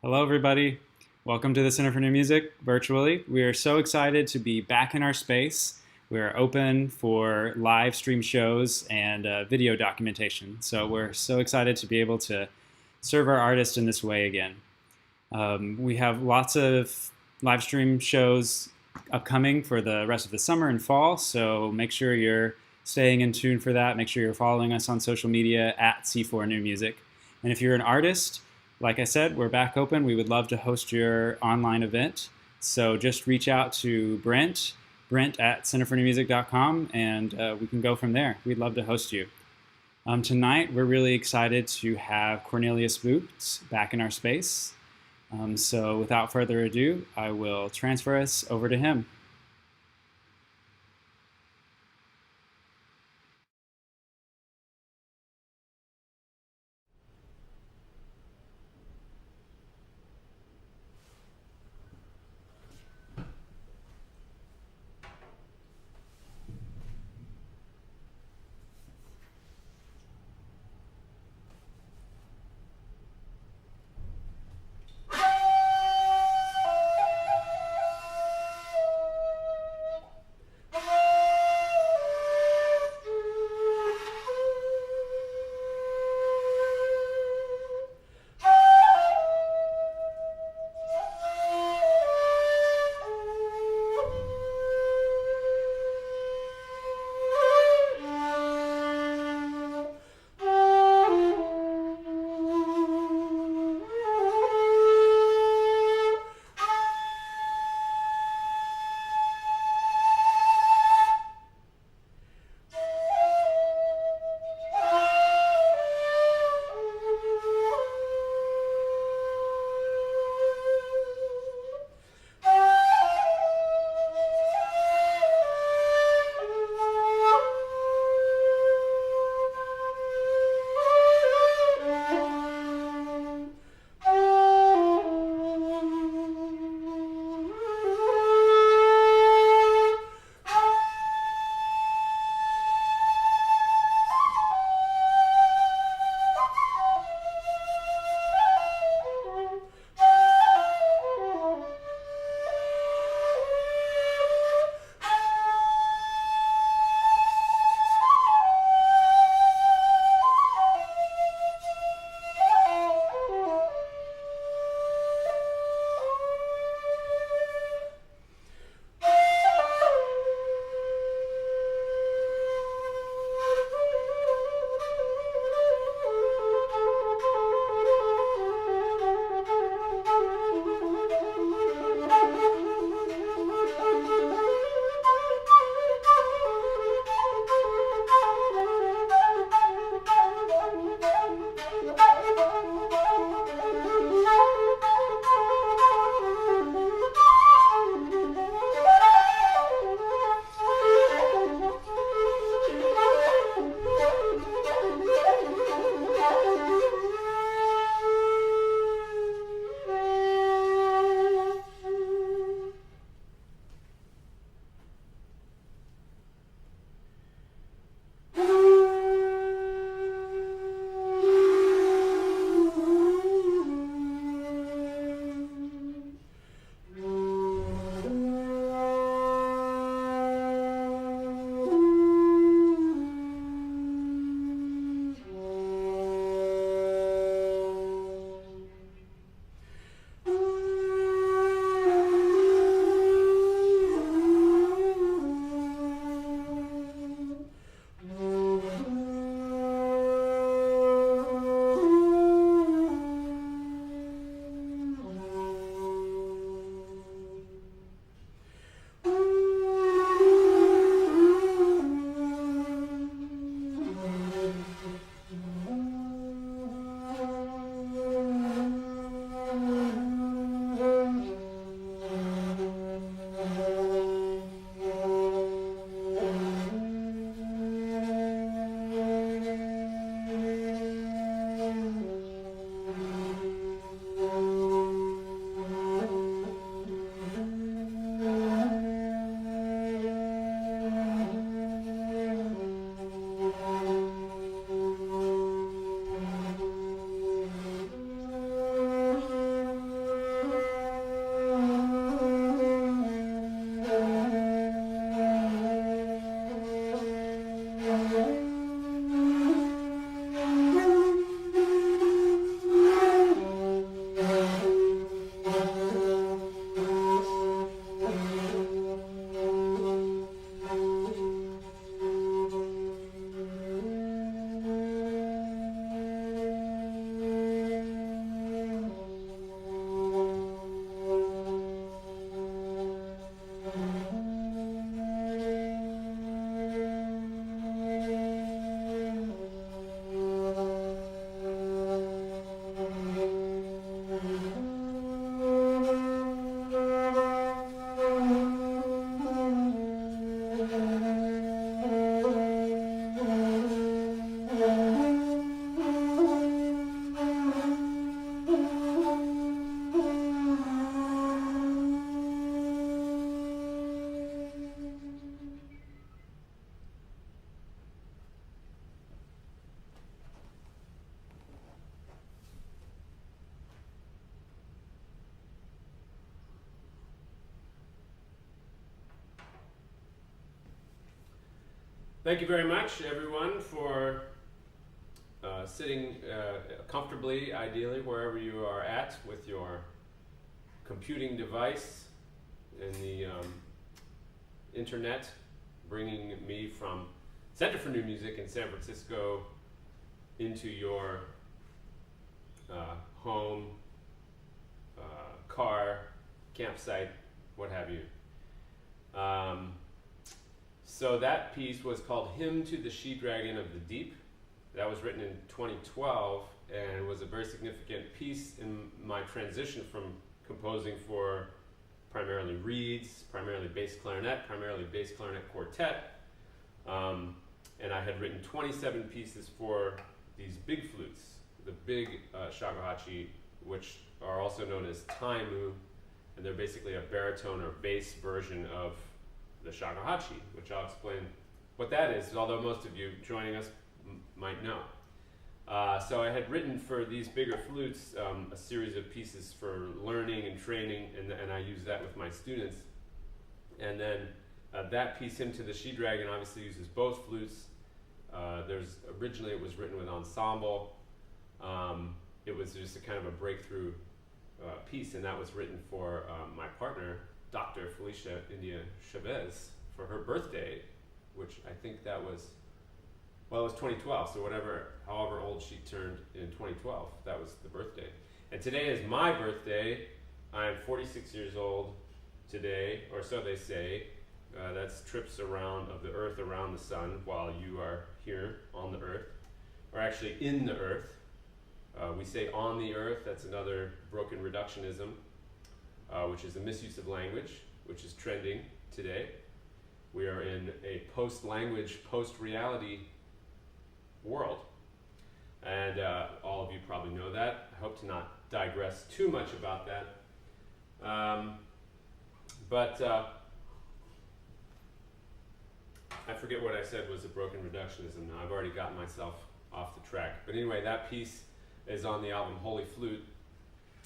Hello, everybody. Welcome to the Center for New Music virtually. We are so excited to be back in our space. We are open for live stream shows and video documentation. So we're so excited to be able to serve our artists in this way again. We have lots of live stream shows upcoming for the rest of the summer and fall. So make sure you're staying in tune for that. Make sure you're following us on social media at C4 New Music. And if you're an artist, like I said, we're back open. We would love to host your online event. So just reach out to Brent at centerfornewmusic.com, and we can go from there. We'd love to host you. Tonight, we're really excited to have Cornelius Boots back in our space. So without further ado, I will transfer us over to him. Thank you very much, everyone, for sitting comfortably, ideally, wherever you are at with your computing device and the internet, bringing me from Center for New Music in San Francisco into your home, car, campsite, what have you. So that piece was called Hymn to the She-Dragon of the Deep. That was written in 2012 and was a very significant piece in my transition from composing for primarily reeds, primarily bass clarinet quartet. And I had written 27 pieces for these big flutes, the big shakuhachi, which are also known as taimu, and they're basically a baritone or bass version of the shakuhachi, which I'll explain what that is, although most of you joining us might know. So I had written for these bigger flutes a series of pieces for learning and training, and I use that with my students. And then that piece, Hymn to the She-Dragon, obviously uses both flutes. Originally it was written with ensemble. It was just a kind of a breakthrough piece, and that was written for my partner, Dr. Felicia India Chavez, for her birthday, which I think that was, well, it was 2012, so however old she turned in 2012, that was the birthday. And today is my birthday. I'm 46 years old today, or so they say. That's trips of the earth around the sun while you are here on the earth, or actually in the earth. We say on the earth, that's another broken reductionism, which is a misuse of language, which is trending today. We are in a post-language, post-reality world. And all of you probably know that. I hope to not digress too much about that. But I forget what I said was a broken reductionism now. I've already gotten myself off the track. But anyway, that piece is on the album Holy Flute.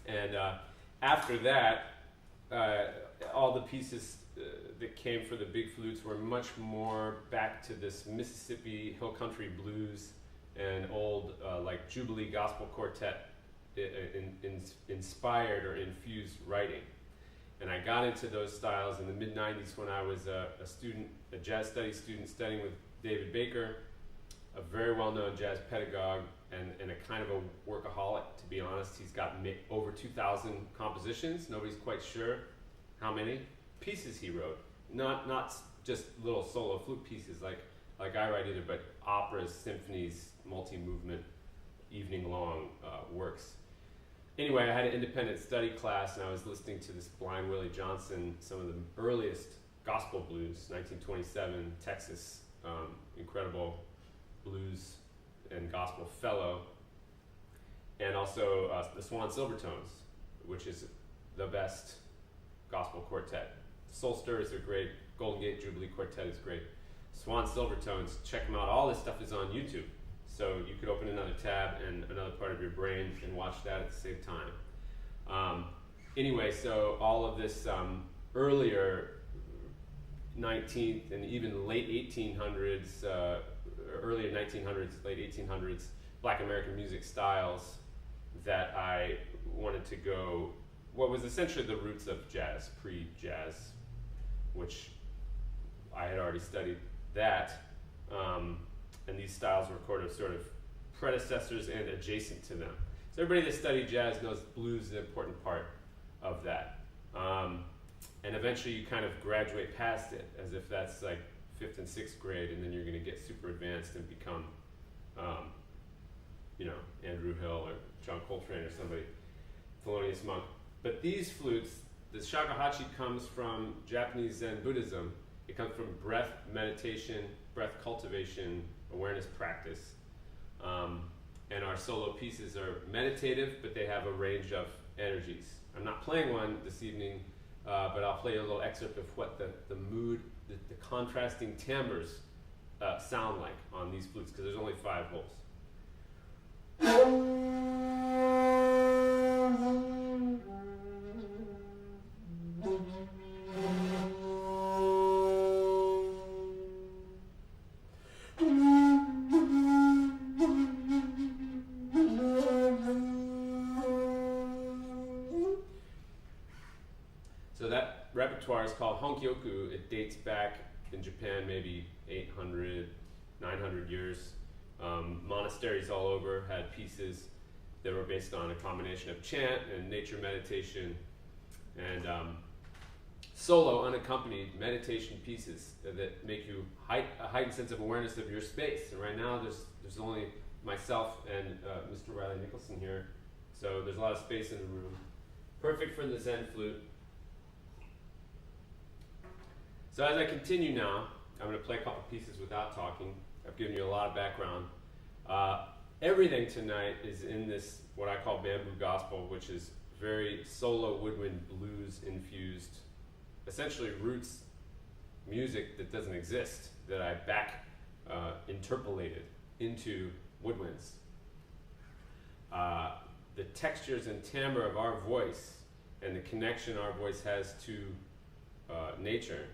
And after that, all the pieces that came for the big flutes were much more back to this Mississippi hill country blues and old like Jubilee gospel quartet inspired or infused writing. And I got into those styles in the mid-90s when I was a jazz studies student studying with David Baker, a very well-known jazz pedagogue and a kind of a workaholic, to be honest. He's got over 2,000 compositions. Nobody's quite sure how many pieces he wrote. Not just little solo flute pieces like I write either, but operas, symphonies, multi-movement, evening-long works. Anyway, I had an independent study class, and I was listening to this Blind Willie Johnson, some of the earliest gospel blues, 1927, Texas, incredible blues and gospel fellow, and also the Swan Silvertones, which is the best gospel quartet. Soul Stirrers are great. Golden Gate Jubilee Quartet is great. Swan Silvertones, check them out. All this stuff is on YouTube. So you could open another tab and another part of your brain and watch that at the same time. Anyway, so all of this earlier 19th and even late 1800s, earlier 1900s, late 1800s, Black American music styles that I wanted to go, what was essentially the roots of jazz, pre-jazz, which I had already studied that. And these styles were sort of predecessors and adjacent to them. So everybody that studied jazz knows blues is an important part of that. And eventually you kind of graduate past it as if that's like 5th and 6th grade, and then you're going to get super advanced and become, Andrew Hill or John Coltrane or somebody, Thelonious Monk. But these flutes, the shakuhachi comes from Japanese Zen Buddhism. It comes from breath meditation, breath cultivation, awareness practice. And our solo pieces are meditative, but they have a range of energies. I'm not playing one this evening, but I'll play a little excerpt of what the mood, the contrasting timbres sound like on these flutes, because there's only 5 holes. repertoire is called Honkyoku. It dates back in Japan maybe 800, 900 years. Monasteries all over had pieces that were based on a combination of chant and nature meditation and solo, unaccompanied meditation pieces that make you a heightened sense of awareness of your space. And right now there's only myself and Mr. Riley Nicholson here, so there's a lot of space in the room. Perfect for the Zen flute. So as I continue now, I'm going to play a couple pieces without talking. I've given you a lot of background. Everything tonight is in this, what I call bamboo gospel, which is very solo woodwind blues infused, essentially roots music that doesn't exist, that I back interpolated into woodwinds. The textures and timbre of our voice and the connection our voice has to nature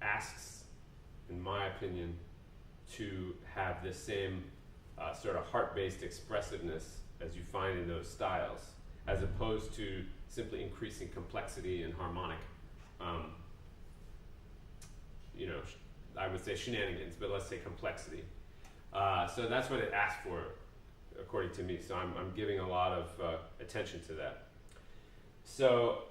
asks, in my opinion, to have the same sort of heart-based expressiveness as you find in those styles, as opposed to simply increasing complexity and harmonic, I would say shenanigans, but let's say complexity. So that's what it asks for, according to me. So I'm giving a lot of attention to that. So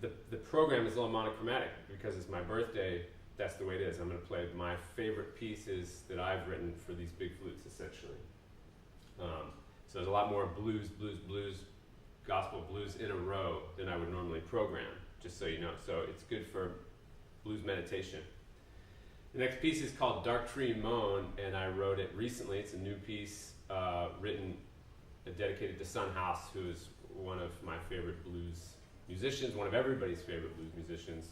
the program is a little monochromatic because it's my birthday. That's the way it is. I'm going to play my favorite pieces that I've written for these big flutes, essentially. So there's a lot more blues, gospel blues in a row than I would normally program, just so you know. So it's good for blues meditation. The next piece is called Dark Tree Moan, and I wrote it recently. It's a new piece written, dedicated to Son House, who is one of my favorite blues musicians, one of everybody's favorite blues musicians,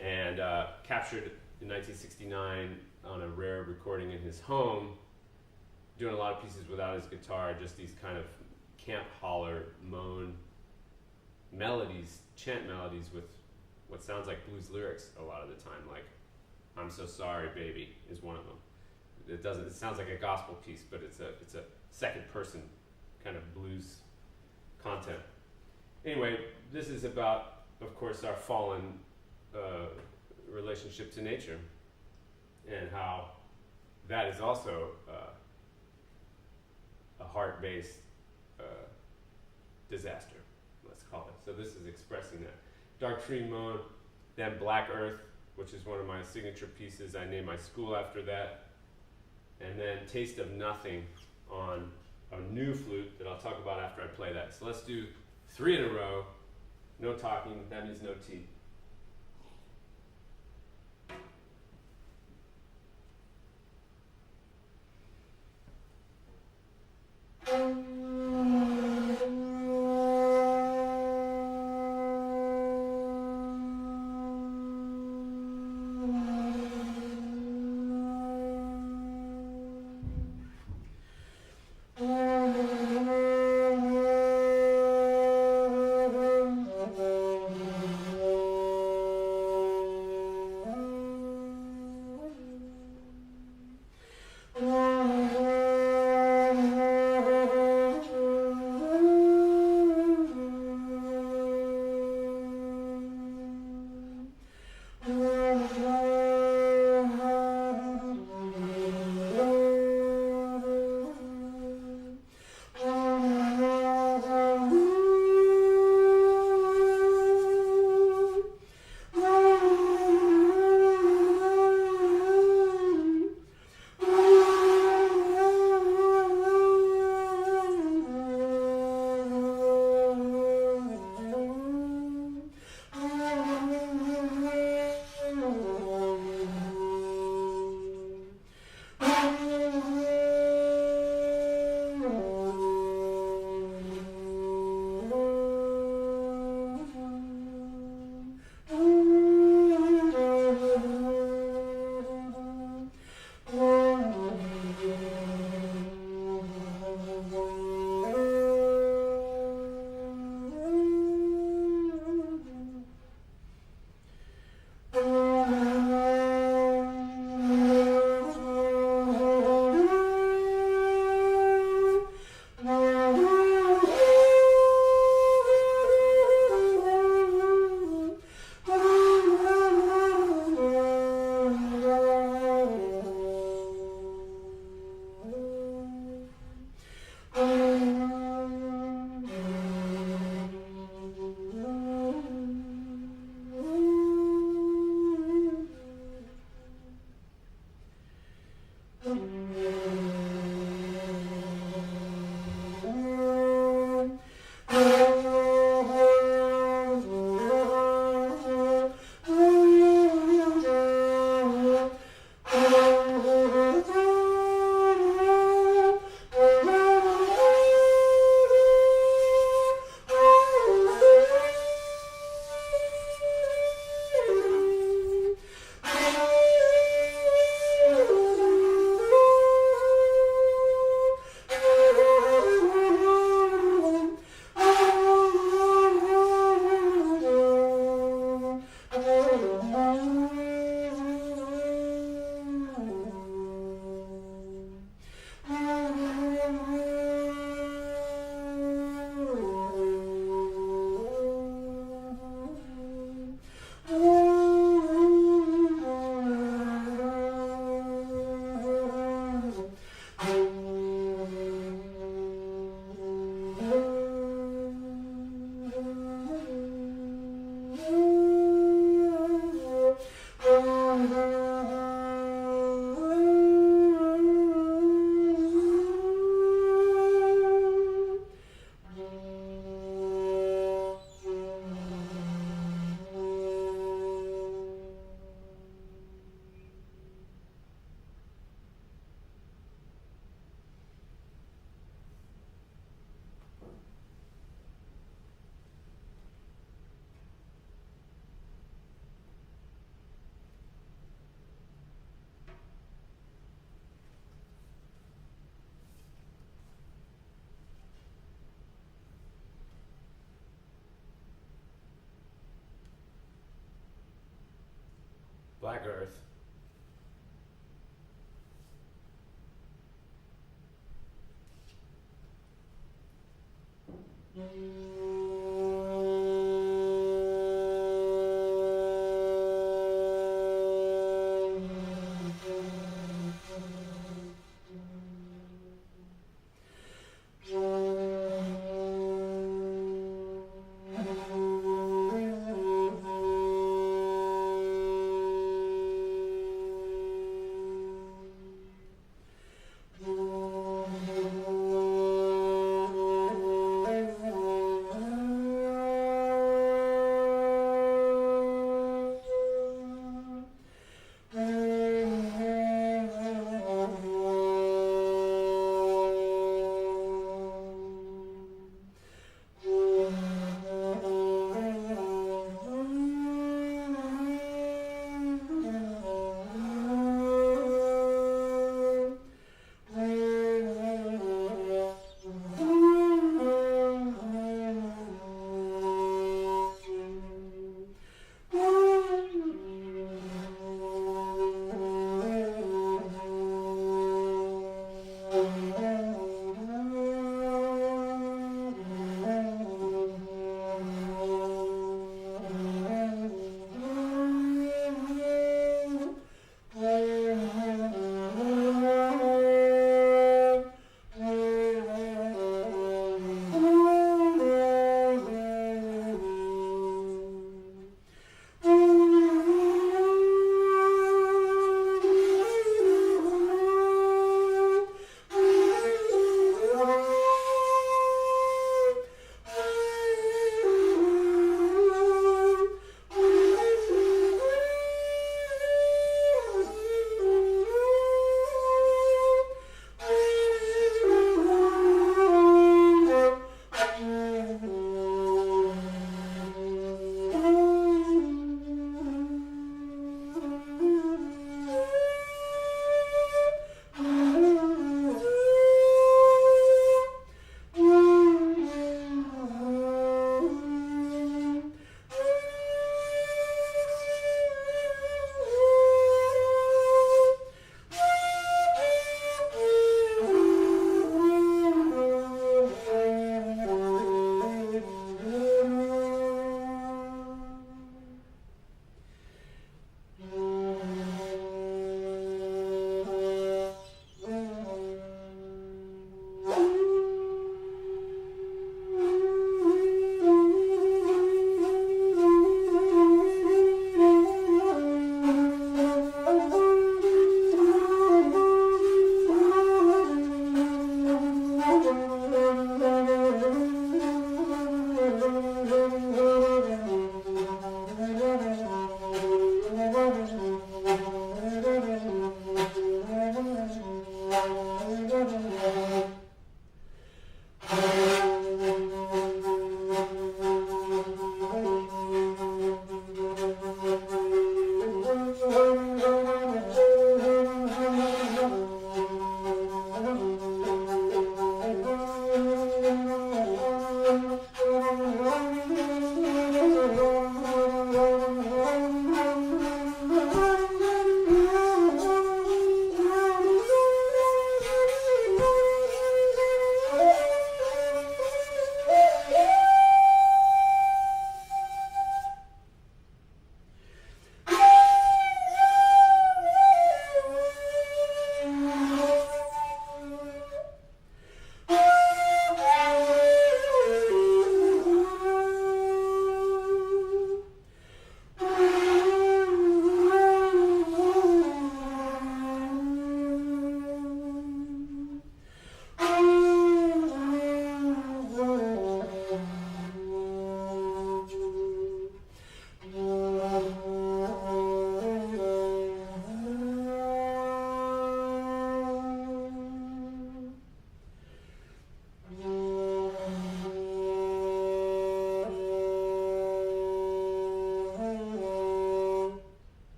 and captured in 1969 on a rare recording in his home, doing a lot of pieces without his guitar, just these kind of camp holler moan melodies, chant melodies with what sounds like blues lyrics a lot of the time, like "I'm so sorry, baby" is one of them. It sounds like a gospel piece, but it's a second person kind of blues content. Anyway, this is about, of course, our fallen relationship to nature, and how that is also a heart-based disaster, let's call it. So this is expressing that. Dark Tree Moan, then Black Earth, which is one of my signature pieces. I named my school after that. And then Taste of Nothing on a new flute that I'll talk about after I play that. So let's do 3 in a row. No talking, that means no tea. Black Earth.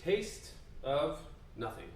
Taste of Nothing.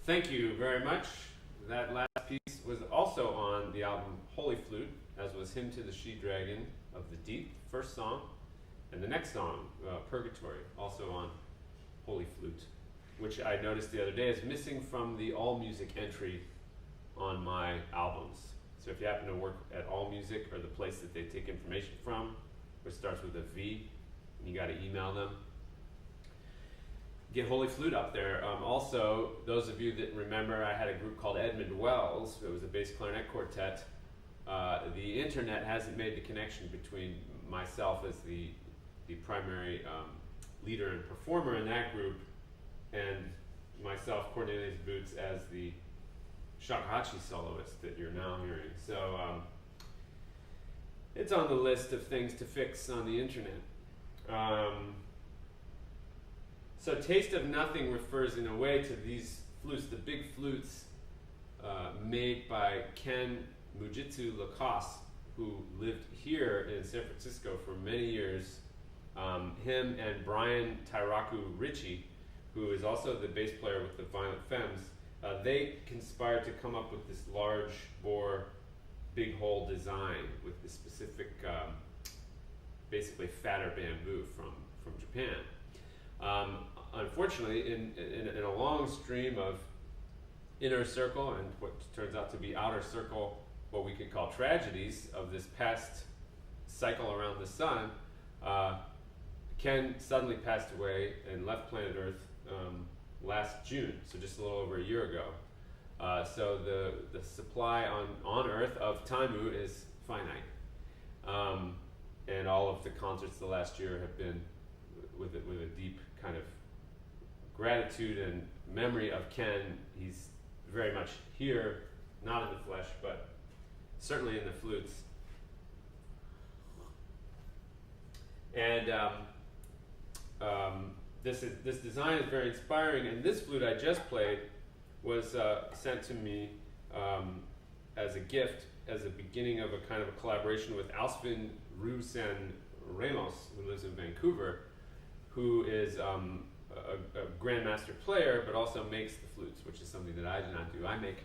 Thank you very much. That last piece was also on the album Holy Flute, as was Hymn to the She-Dragon of the Deep, first song. And the next song, Purgatory, also on Holy Flute, which I noticed the other day is missing from the AllMusic entry on my albums. So if you happen to work at AllMusic, or the place that they take information from, which starts with a V, and you got to email them, get Holy Flute up there. Also, those of you that remember, I had a group called Edmund Wells. It was a bass clarinet quartet. The internet hasn't made the connection between myself as the primary leader and performer in that group, and myself, Cornelius Boots, as the shakuhachi soloist that you're now hearing. So it's on the list of things to fix on the internet. So Taste of Nothing refers in a way to these flutes, the big flutes made by Ken Mujitsu Lacoste, who lived here in San Francisco for many years. Him and Brian Tairaku Ritchie, who is also the bass player with the Violent Femmes, they conspired to come up with this large bore, big hole design with this specific, basically fatter bamboo from Japan. Unfortunately, in a long stream of inner circle and what turns out to be outer circle, what we could call tragedies of this past cycle around the sun, Ken suddenly passed away and left planet Earth last June, so just a little over a year ago. So the supply on Earth of Taimu is finite. And all of the concerts the last year have been with a deep kind of gratitude and memory of Ken. He's very much here, not in the flesh, but certainly in the flutes. And this design is very inspiring, and this flute I just played was sent to me as a gift, as a beginning of a kind of a collaboration with Alsvin Rusen Ramos, who lives in Vancouver, who is a grandmaster player, but also makes the flutes, which is something that I do not do. I make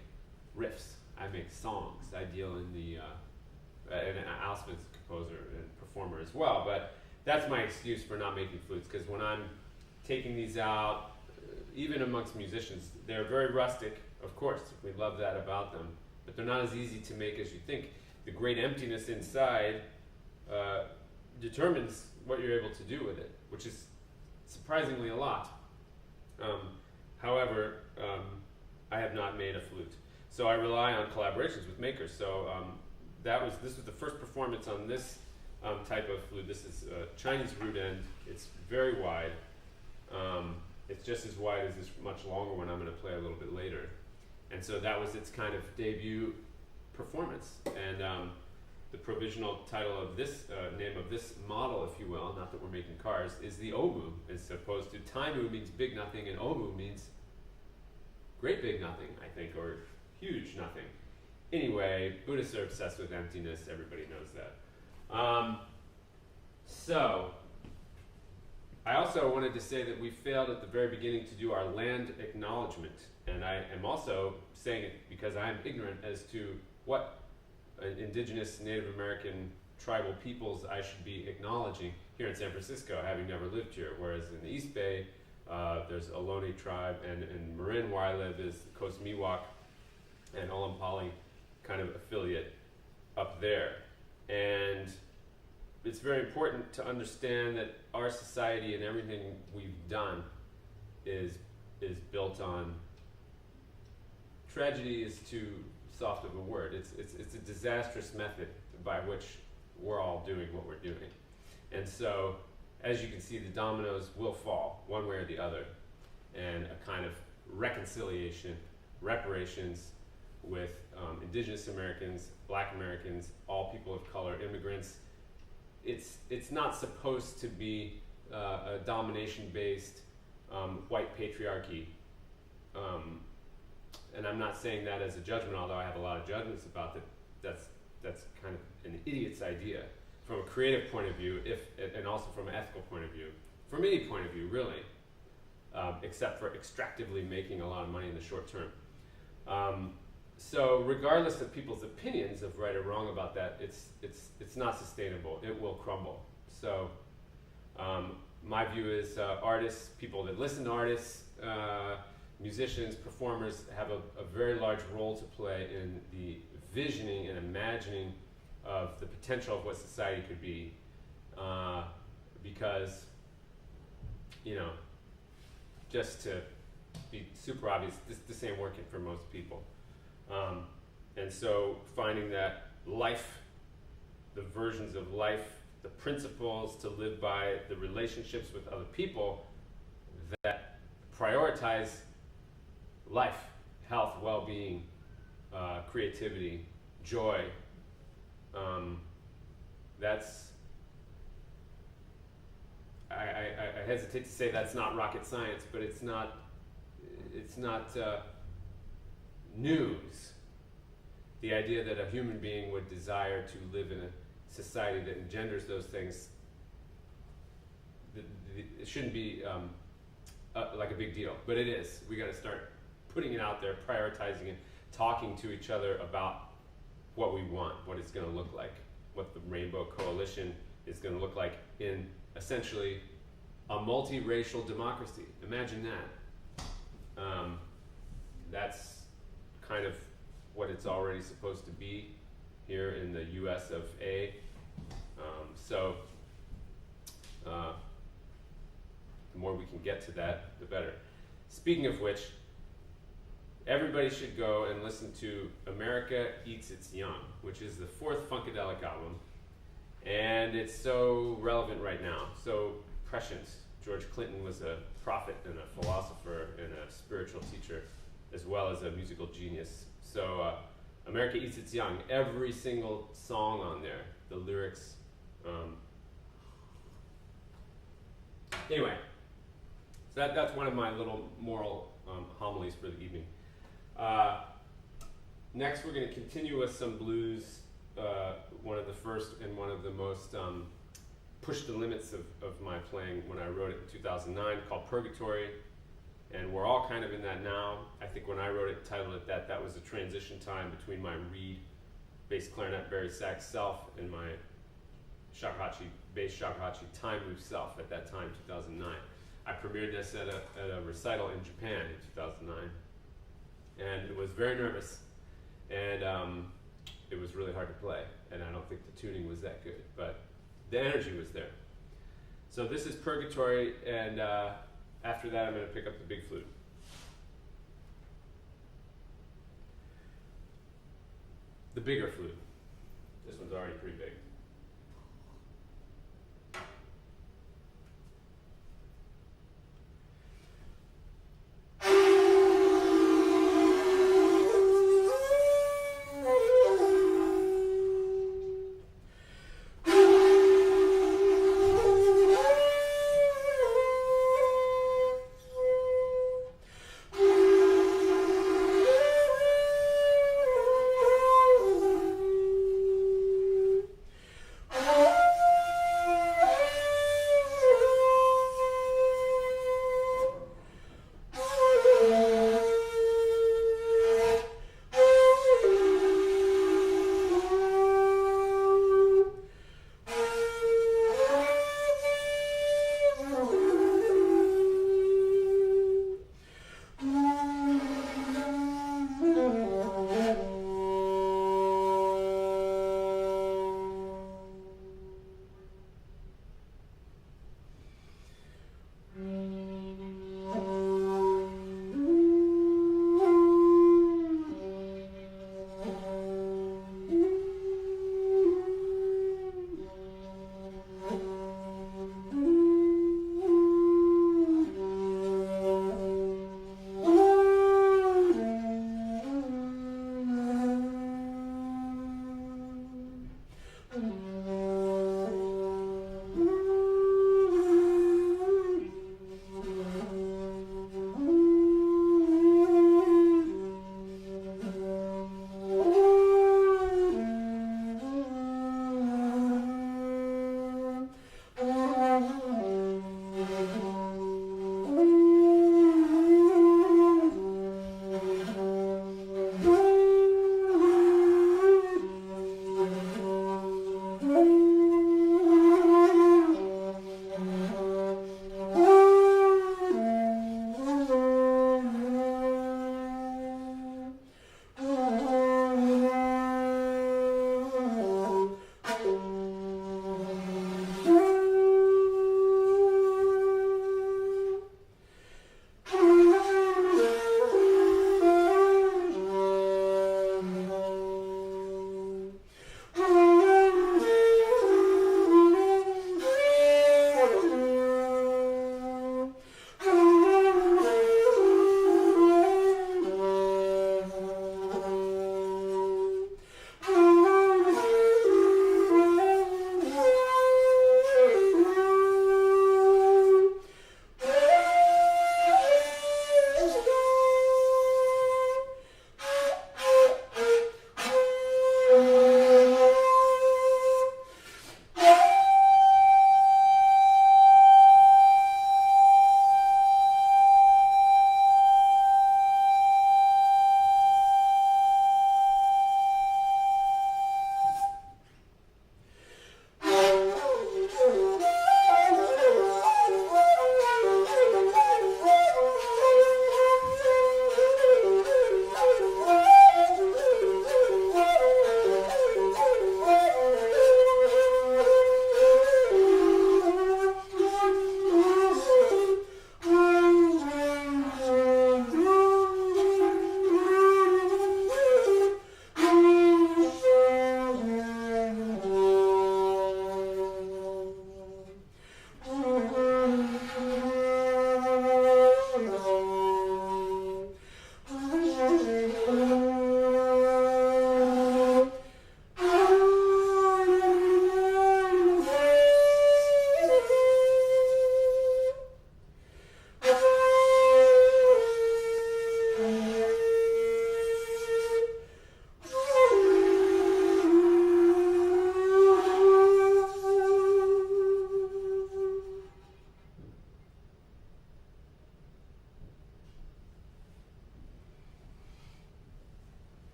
riffs, I make songs. I deal in the, and Alsvin's a composer and performer as well, but that's my excuse for not making flutes, because when I'm taking these out, even amongst musicians, they're very rustic, of course, we love that about them, but they're not as easy to make as you think. The great emptiness inside determines what you're able to do with it, which is surprisingly a lot. However, I have not made a flute, so I rely on collaborations with makers. So this was the first performance on this type of flute. This is a Chinese root end. It's very wide. It's just as wide as this much longer one I'm going to play a little bit later. And so that was its kind of debut performance. And the provisional title of this, name of this model, if you will, not that we're making cars, is the Omu, as opposed to Taimu means big nothing, and Omu means great big nothing, I think, or huge nothing. Anyway, Buddhists are obsessed with emptiness, everybody knows that. So, I also wanted to say that we failed at the very beginning to do our land acknowledgement, and I am also saying it because I am ignorant as to what indigenous Native American tribal peoples I should be acknowledging here in San Francisco, having never lived here, whereas in the East Bay, there's Ohlone tribe, and in Marin, where I live, is the Coast Miwok and Olampali kind of affiliate up there. And it's very important to understand that our society and everything we've done is built on tragedy. Is too soft of a word. It's a disastrous method by which we're all doing what we're doing. And so, as you can see, the dominoes will fall one way or the other, and a kind of reconciliation, reparations with indigenous Americans, black Americans, all people of color, immigrants. It's not supposed to be a domination-based white patriarchy. And I'm not saying that as a judgment, although I have a lot of judgments about that. That's kind of an idiot's idea from a creative point of view, and also from an ethical point of view, from any point of view, really, except for extractively making a lot of money in the short term. So regardless of people's opinions of right or wrong about that, it's not sustainable. It will crumble. So my view is artists, people that listen to artists, musicians, performers have a very large role to play in the visioning and imagining of the potential of what society could be, because, just to be super obvious, this ain't working for most people. And so finding that life, the versions of life, the principles to live by, the relationships with other people that prioritize life, health, well-being, creativity, joy, that's, I hesitate to say that's not rocket science, but it's not news. The idea that a human being would desire to live in a society that engenders those things, it shouldn't be like a big deal, but it is. We got to start putting it out there, prioritizing it, talking to each other about what we want, what it's going to look like, what the Rainbow Coalition is going to look like in essentially a multiracial democracy. Imagine that. That's kind of what it's already supposed to be here in the US of A. The more we can get to that, the better. Speaking of which, everybody should go and listen to America Eats Its Young, which is the 4th Funkadelic album. And it's so relevant right now, so prescient. George Clinton was a prophet and a philosopher and a spiritual teacher, as well as a musical genius. So America Eats Its Young, every single song on there, the lyrics. Anyway, so that's one of my little moral homilies for the evening. Next, we're going to continue with some blues, one of the first and one of the most pushed the limits of my playing when I wrote it in 2009, called Purgatory. And we're all kind of in that now. I think when I wrote it, titled it that was a transition time between my reed, bass clarinet, bari sax self, and my shakuhachi, bass shakuhachi time move self at that time, 2009. I premiered this at a recital in Japan in 2009. And it was very nervous, and it was really hard to play, and I don't think the tuning was that good, but the energy was there. So this is Purgatory, and after that I'm going to pick up the big flute. The bigger flute. This one's already pretty big.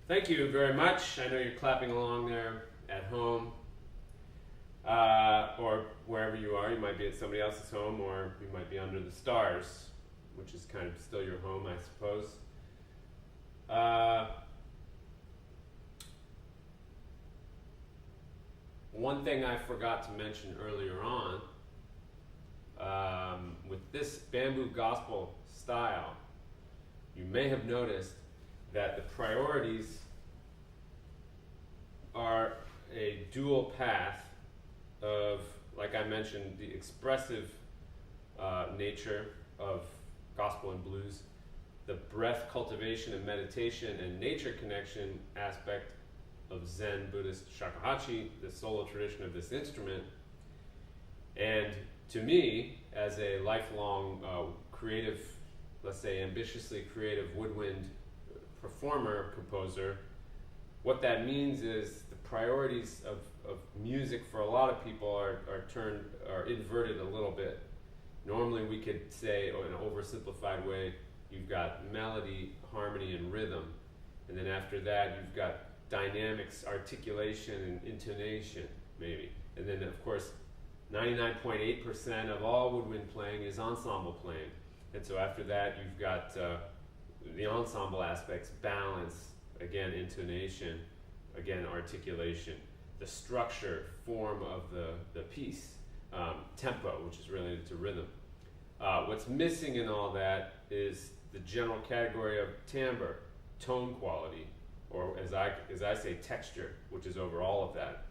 Thank you very much. I know you're clapping along there at home, or wherever you are. You might be at somebody else's home, or you might be under the stars, which is kind of still your home, I suppose. One thing I forgot to mention earlier on, with this bamboo gospel style, you may have noticed that the priorities are a dual path of, like I mentioned, the expressive nature of gospel and blues, the breath cultivation and meditation and nature connection aspect of Zen Buddhist shakuhachi, the solo tradition of this instrument. And to me, as a lifelong creative, let's say ambitiously creative woodwind performer, composer, what that means is the priorities of music for a lot of people are inverted a little bit. Normally we could say, in an oversimplified way, you've got melody, harmony, and rhythm. And then after that, you've got dynamics, articulation, and intonation, maybe. And then, of course, 99.8% of all woodwind playing is ensemble playing. And so after that, you've got the ensemble aspects, balance, again, intonation, again, articulation, the structure, form of the piece, tempo, which is related to rhythm. What's missing in all that is the general category of timbre, tone quality, or as I say, texture, which is over all of that.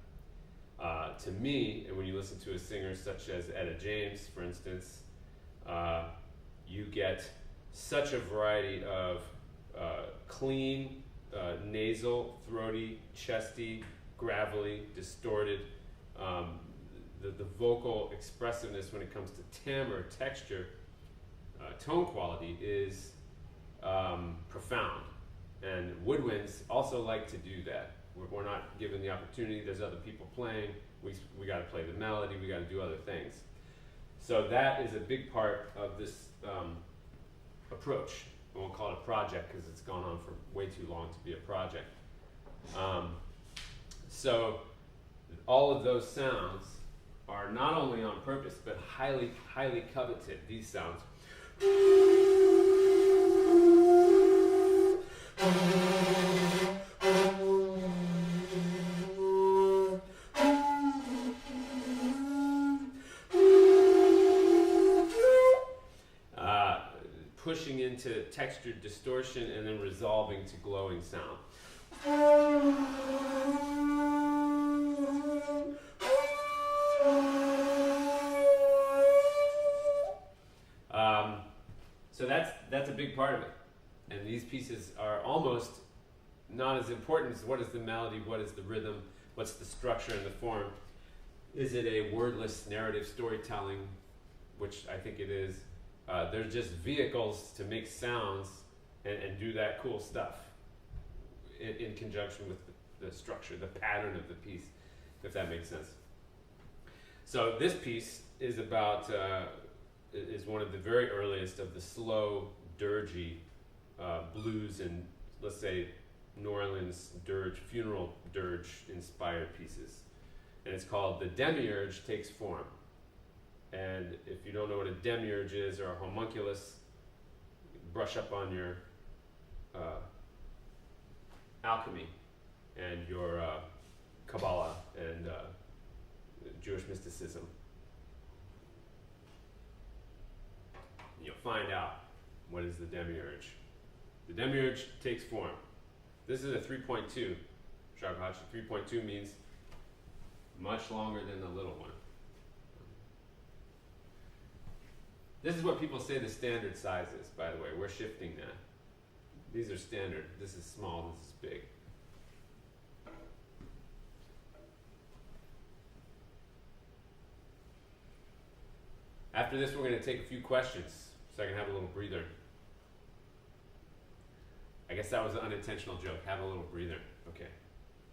To me, and when you listen to a singer such as Etta James, for instance, you get such a variety of clean, nasal, throaty, chesty, gravelly, distorted. The vocal expressiveness when it comes to timbre, texture, tone quality is profound. And woodwinds also like to do that. We're not given the opportunity. There's other people playing. We got to play the melody. We got to do other things. So that is a big part of this approach. I won't call it a project because it's gone on for way too long to be a project. So all of those sounds are not only on purpose, but highly, highly coveted, these sounds. Pushing into textured distortion and then resolving to glowing sound. So that's a big part of it. And these pieces are almost not as important as what is the melody, what is the rhythm, what's the structure and the form. Is it a wordless narrative storytelling, which I think it is. They're just vehicles to make sounds and do that cool stuff in conjunction with the structure, the pattern of the piece, if that makes sense. So this piece is about, is one of the very earliest of the slow, dirgy blues and, let's say, New Orleans dirge, funeral dirge inspired pieces. And it's called The Demiurge Takes Form. And if you don't know what a demiurge is or a homunculus, brush up on your alchemy and your Kabbalah and Jewish mysticism. And you'll find out what is the demiurge. The demiurge takes form. This is a 3.2 shakuhachi. 3.2 means much longer than the little one. This is what people say the standard size is, by the way. We're shifting that. These are standard. This is small, this is big. After this, we're going to take a few questions so I can have a little breather. I guess that was an unintentional joke. Have a little breather. Okay,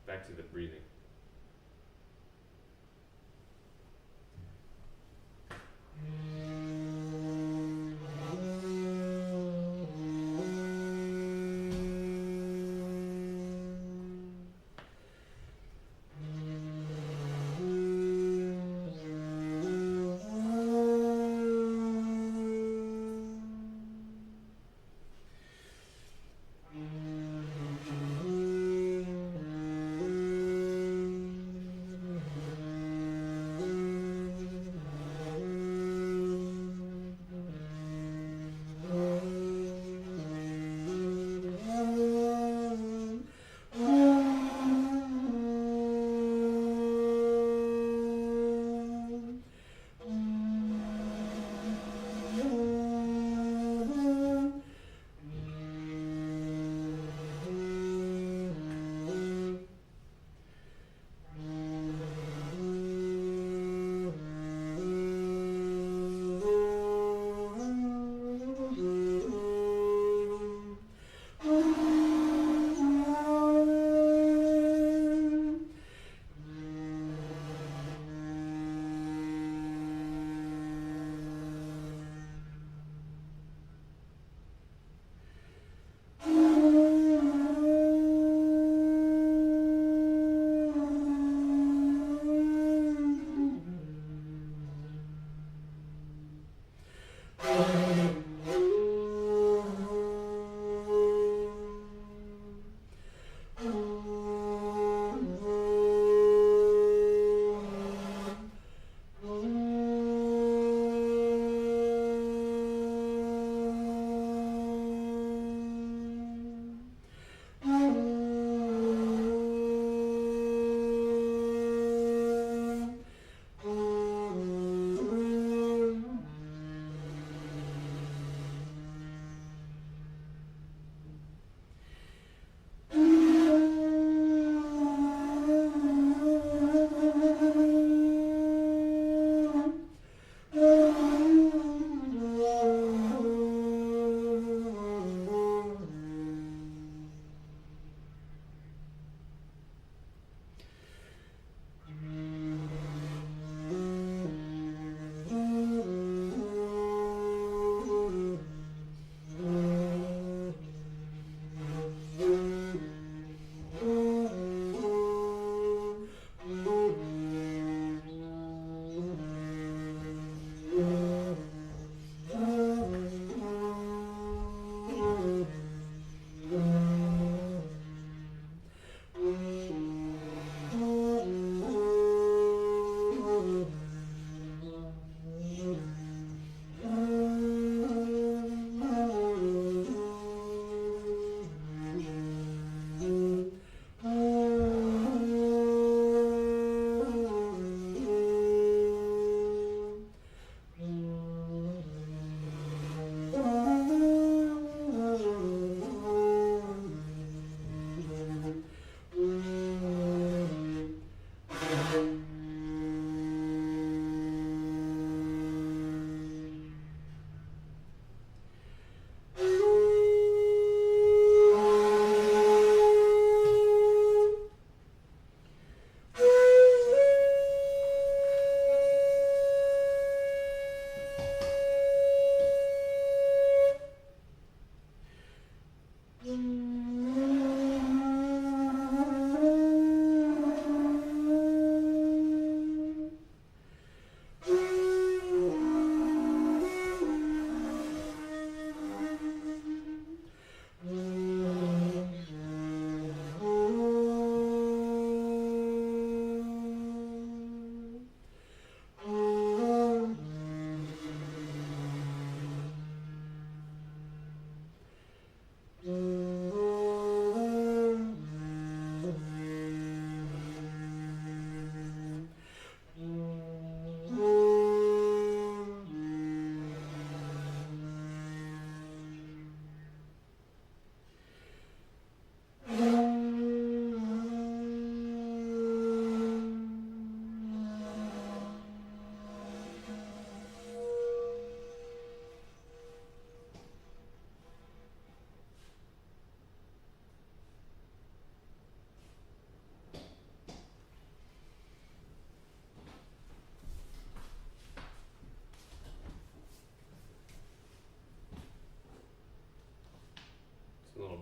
back to the breathing.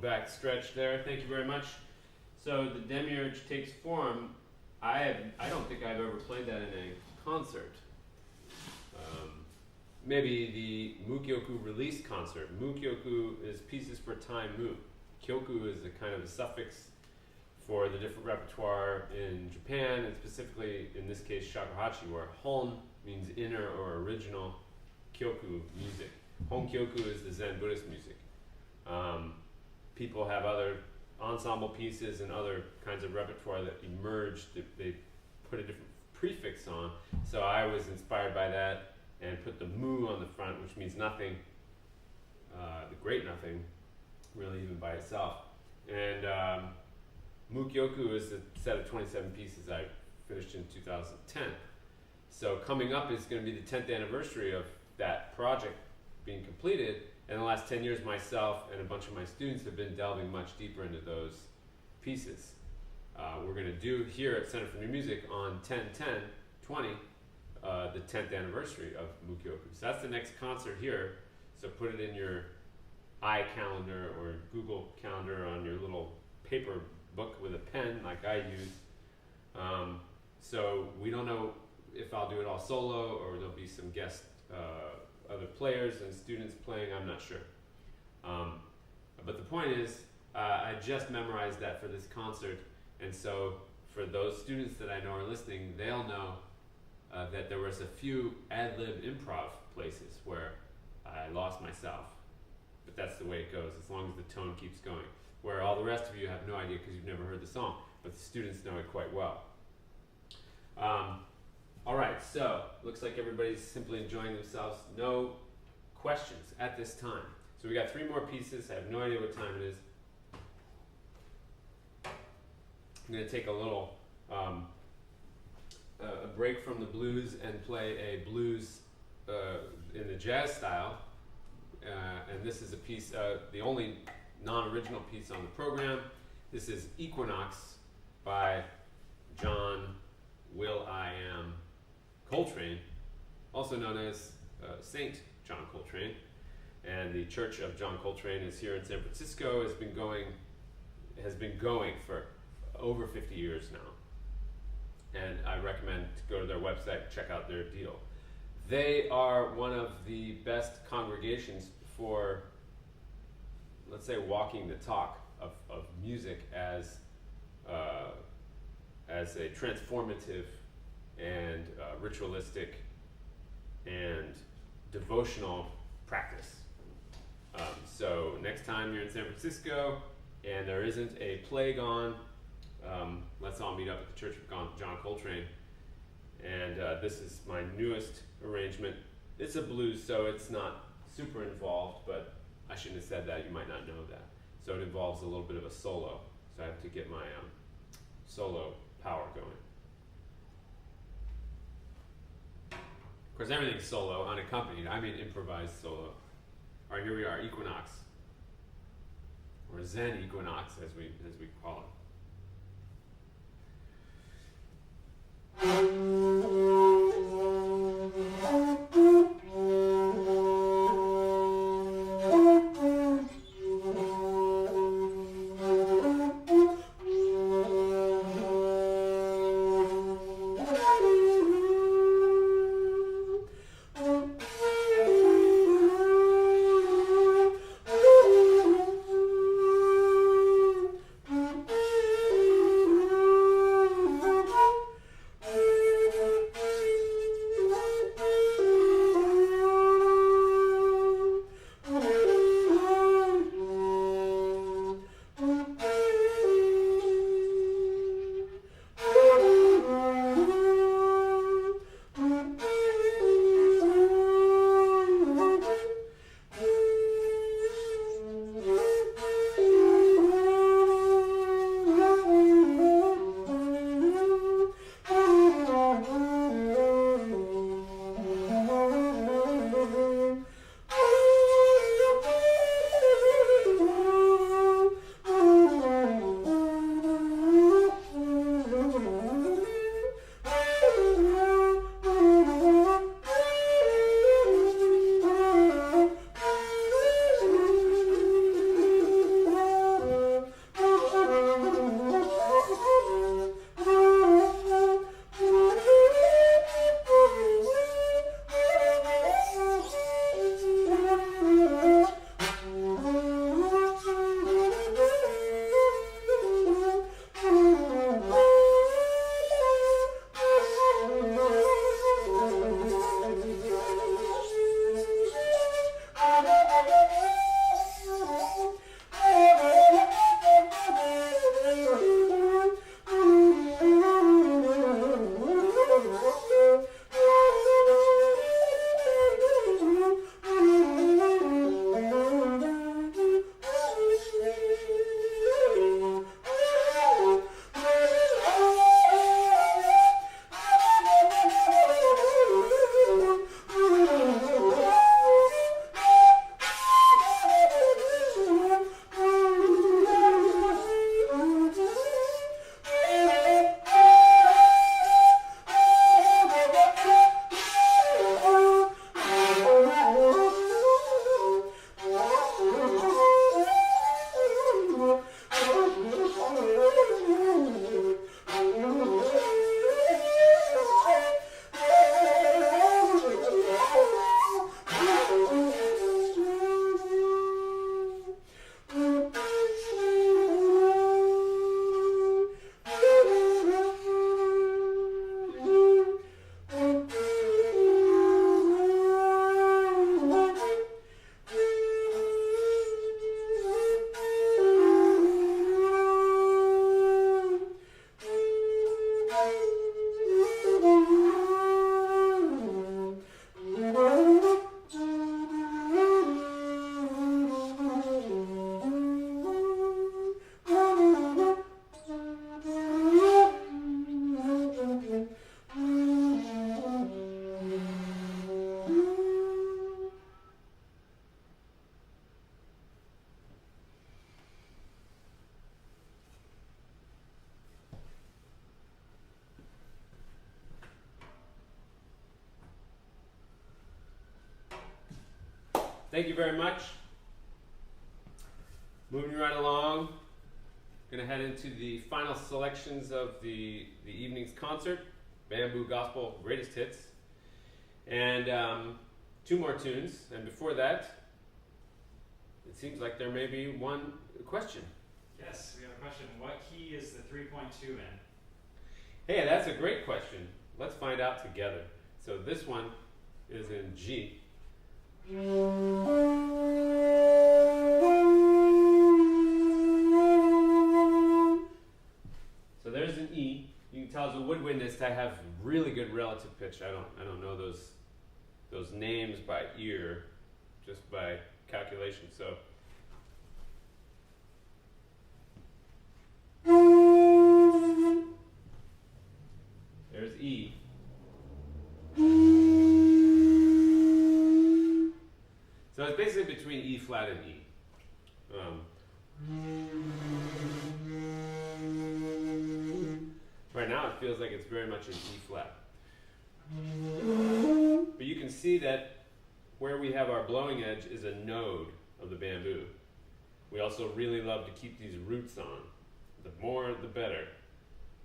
back stretch there. Thank you very much. So the Demiurge takes form. I don't think I've ever played that in a concert. Maybe the Mukyoku release concert. Mukyoku is pieces for time mu. Kyoku is a kind of a suffix for the different repertoire in Japan, and specifically in this case shakuhachi, where hon means inner or original, kyoku music. Hon kyoku is the Zen Buddhist music. People have other ensemble pieces and other kinds of repertoire that emerged. They put a different prefix on. So I was inspired by that and put the mu on the front, which means nothing, the great nothing, really, even by itself. And Mukyoku is a set of 27 pieces I finished in 2010. So coming up is going to be the 10th anniversary of that project being completed. And the last 10 years, myself and a bunch of my students have been delving much deeper into those pieces. We're going to do here at Center for New Music on 10/10/20 the 10th anniversary of Mukyoku. So that's the next concert here. So put it in your iCalendar or Google Calendar on your little paper book with a pen like I use. So we don't know if I'll do it all solo or there'll be some guest other players and students playing, I'm not sure. But the point is, I just memorized that for this concert, and so for those students that I know are listening, they'll know that there was a few ad-lib improv places where I lost myself. But that's the way it goes, as long as the tone keeps going. Where all the rest of you have no idea because you've never heard the song, but the students know it quite well. All right, so looks like everybody's simply enjoying themselves. No questions at this time. So we got 3 more pieces. I have no idea what time it is. I'm going to take a little a break from the blues and play a blues in the jazz style. And this is a piece, the only non-original piece on the program. This is Equinox by John Will.I.Am Coltrane, also known as Saint John Coltrane. And the Church of John Coltrane is here in San Francisco. Has been going for over 50 years now. And I recommend to go to their website, check out their deal. They are one of the best congregations for, let's say, walking the talk of music as a transformative and ritualistic and devotional practice. So next time you're in San Francisco and there isn't a plague on, let's all meet up at the Church of John Coltrane. And this is my newest arrangement. It's a blues, so it's not super involved, but I shouldn't have said that. You might not know that. So it involves a little bit of a solo. So I have to get my solo power going. Of course, everything's solo, unaccompanied. I mean improvised solo. All right, here we are, Equinox, or Zen Equinox, as we call it. thank you very much. Moving right along, going to head into the final selections of the evening's concert, Bamboo Gospel Greatest Hits, and 2 more tunes. And before that, it seems like there may be one question. Yes, we have a question. What key is the 3.2 in? Hey, that's a great question. Let's find out together. So this one is in G. So there's an E. You can tell as a woodwindist I have really good relative pitch. I don't know those names by ear, just by calculation. So there's E. So it's basically between E flat and E. Right now it feels like it's very much in E flat. But you can see that where we have our blowing edge is a node of the bamboo. We also really love to keep these roots on. The more, the better,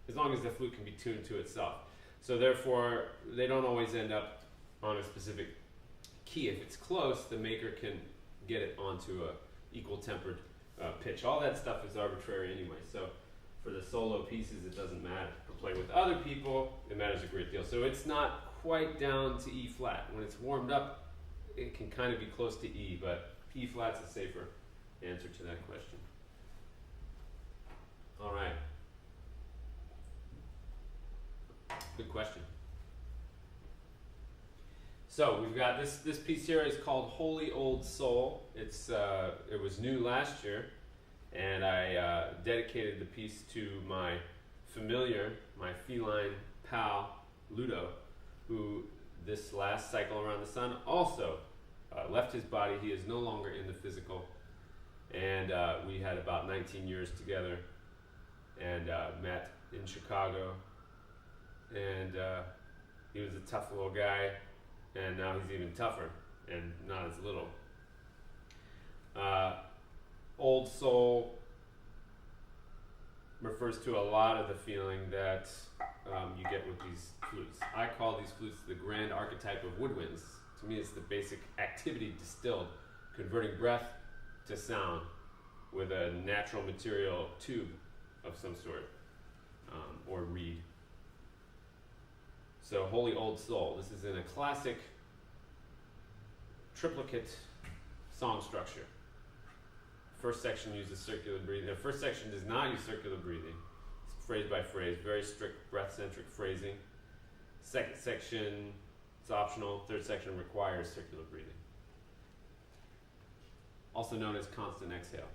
as long as the flute can be tuned to itself. So therefore, they don't always end up on a specific key. If it's close, the maker can get it onto a equal tempered pitch. All that stuff is arbitrary anyway. So for the solo pieces, it doesn't matter. For play with other people, it matters a great deal. So it's not quite down to E flat. When it's warmed up, it can kind of be close to E, but E flat's a safer answer to that question. All right. Good question. So we've got this piece here is called Holy Old Soul. It was new last year, and I dedicated the piece to my familiar, my feline pal, Ludo, who this last cycle around the sun also left his body. He is no longer in the physical, and we had about 19 years together and met in Chicago, and he was a tough little guy, and now he's even tougher and not as little. Old soul refers to a lot of the feeling that you get with these flutes. I call these flutes the grand archetype of woodwinds. To me, it's the basic activity distilled, converting breath to sound with a natural material tube of some sort, or reed. So Holy Old Soul. This is in a classic triplicate song structure. First section uses circular breathing. The first section does not use circular breathing. It's phrase by phrase, very strict breath-centric phrasing. Second section, it's optional. Third section requires circular breathing. Also known as constant exhale.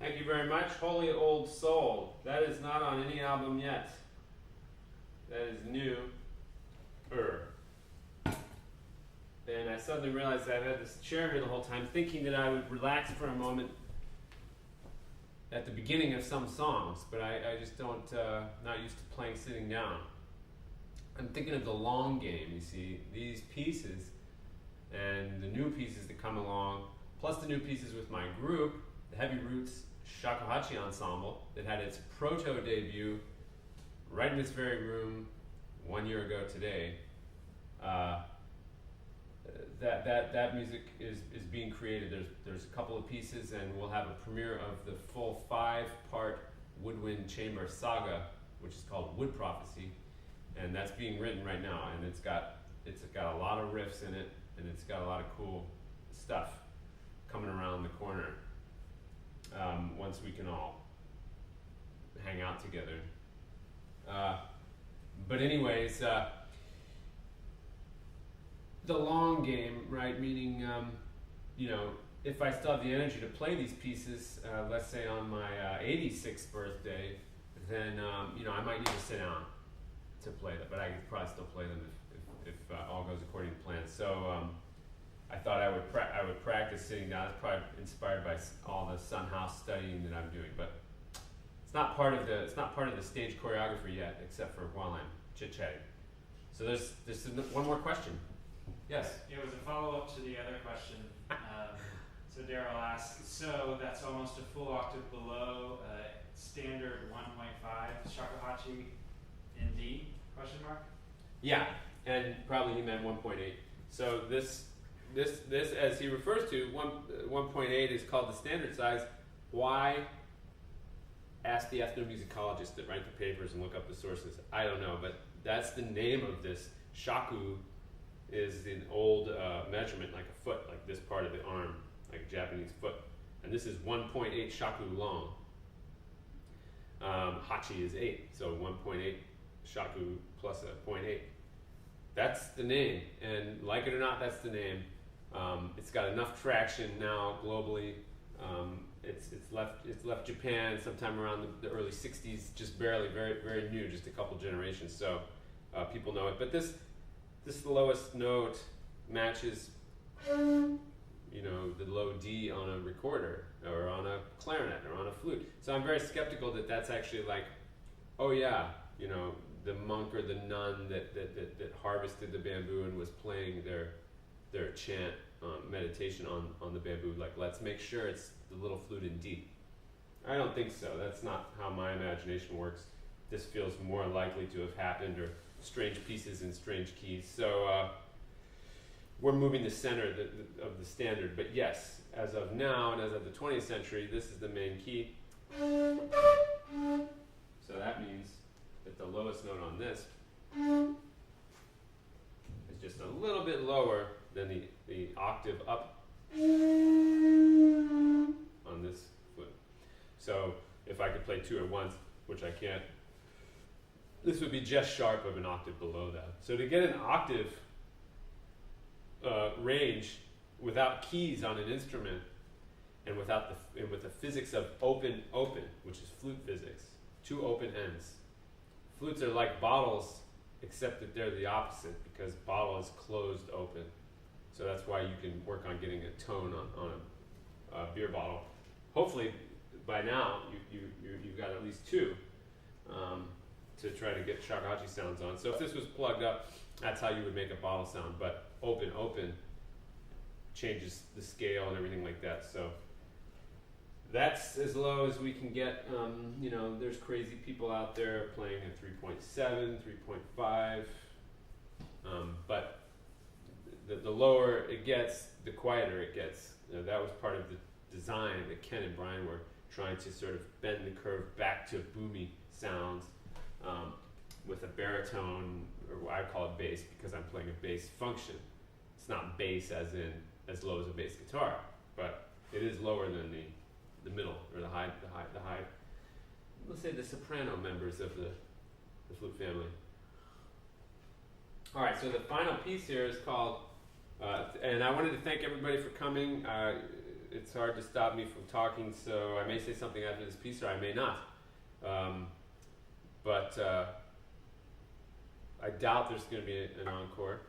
Thank you very much. Holy Old Soul. That is not on any album yet. That is new. And I suddenly realized I've had this chair here the whole time, thinking that I would relax for a moment at the beginning of some songs, but I just don't, not used to playing sitting down. I'm thinking of the long game, you see, these pieces and the new pieces that come along, plus the new pieces with my group, the Heavy Roots Shakuhachi Ensemble, that had its proto debut right in this very room 1 year ago today. That music is being created. There's a couple of pieces, and we'll have a premiere of the full 5-part woodwind chamber saga, which is called Wood Prophecy, and that's being written right now. And it's got a lot of riffs in it, and it's got a lot of cool stuff coming around the corner. Once we can all hang out together. But anyways. The long game, right? Meaning, if I still have the energy to play these pieces, let's say on my 86th birthday, then I might need to sit down to play them. But I could probably still play them if all goes according to plan. So I thought I would practice sitting down. It's probably inspired by all the Sun House studying that I'm doing, but it's not part of the stage choreography yet, except for while I'm chit chatting. So there's one more question. Yes? It was a follow-up to the other question. So Daryl asked, so that's almost a full octave below standard 1.5 shakuhachi in D, question mark? Yeah, and probably he meant 1.8. So this, as he refers to, 1.8 is called the standard size. Why? Ask the ethnomusicologists that write the papers and look up the sources. I don't know, but that's the name of this. Shaku is an old measurement, like a foot, like this part of the arm, like a Japanese foot. And this is 1.8 shaku long. Hachi is 8, so 1.8 shaku plus a 0.8. That's the name, and like it or not, that's the name. It's got enough traction now globally. It's left Japan sometime around the early 60s, just barely, very, very new, just a couple generations. So people know it. But this lowest note matches, the low D on a recorder or on a clarinet or on a flute. So I'm very skeptical that that's actually like, oh yeah, the monk or the nun that harvested the bamboo and was playing their chant meditation on the bamboo. Like, let's make sure it's the little flute in D. I don't think so. That's not how my imagination works. This feels more likely to have happened, or strange pieces in strange keys. So we're moving the center of the standard. But yes, as of now and as of the 20th century, this is the main key. So that means that the lowest note on this is just a little bit lower than the octave up on this flute. So if I could play two at once, which I can't, this would be just sharp of an octave below that. So to get an octave range without keys on an instrument and with the physics of open, which is flute physics, two open ends. Flutes are like bottles, except that they're the opposite, because bottle is closed open. So that's why you can work on getting a tone on a beer bottle. Hopefully by now you've got at least two to try to get shakuhachi sounds on. So if this was plugged up, that's how you would make a bottle sound. But open changes the scale and everything like that. So that's as low as we can get. You know, there's crazy people out there playing at 3.7, 3.5, but the lower it gets, the quieter it gets. You know, that was part of the design that Ken and Brian were trying to sort of bend the curve back to boomy sounds with a baritone, or what I call it bass because I'm playing a bass function. It's not bass as in as low as a bass guitar, but it is lower than the middle or the high. Let's say the soprano members of the flute family. All right, so the final piece here is called, and I wanted to thank everybody for coming. It's hard to stop me from talking, so I may say something after this piece or I may not. But I doubt there's going to be an encore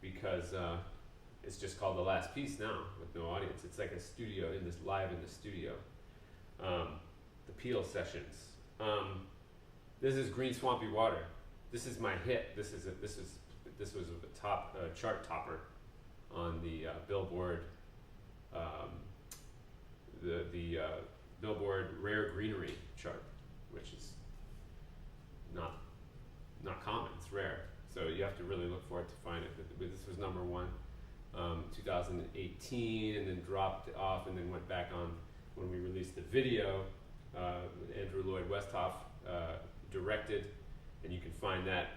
because it's just called The Last Piece now with no audience. It's like a studio live in the studio. The Peel sessions. This is Green Swampy Water. This is my hit. This was a top chart topper on the Billboard. The Billboard Rare Greenery chart, which is not common. It's rare, so you have to really look for it to find it. But this was number one, 2018, and then dropped off, and then went back on when we released the video. Andrew Lloyd Westhoff directed, and you can find that.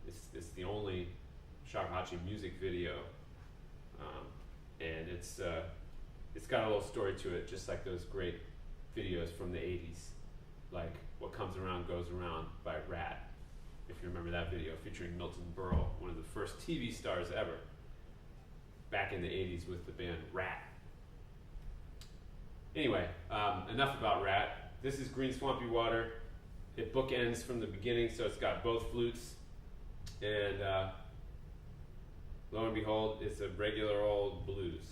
It's the only shakuhachi music video, and it's got a little story to it, just like those great videos from the 80s, like What Comes Around Goes Around by Rat, if you remember that video, featuring Milton Berle, one of the first TV stars ever, back in the 80s with the band Rat. Anyway, enough about Rat. This is Green Swampy Water. It bookends from the beginning, so it's got both flutes, and lo and behold, it's a regular old blues.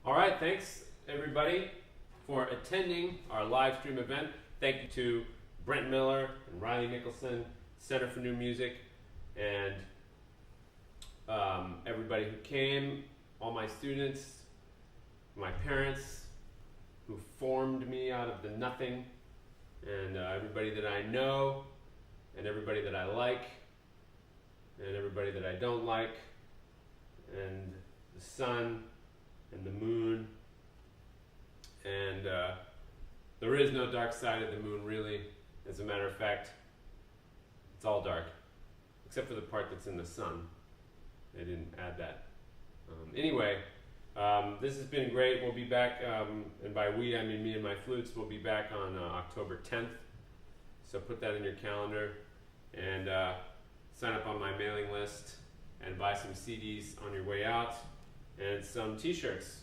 All right, thanks everybody for attending our live stream event. Thank you to Brent Miller and Riley Nicholson, Center for New Music, and everybody who came, all my students, my parents who formed me out of the nothing, and everybody that I know, and everybody that I like, and everybody that I don't like, and the sun, and the moon, and there is no dark side of the moon, really. As a matter of fact, it's all dark, except for the part that's in the sun. They didn't add that. Anyway, this has been great. We'll be back, and by we, I mean me and my flutes. We'll be back on October 10th, so put that in your calendar, and sign up on my mailing list, and buy some CDs on your way out, and some t-shirts.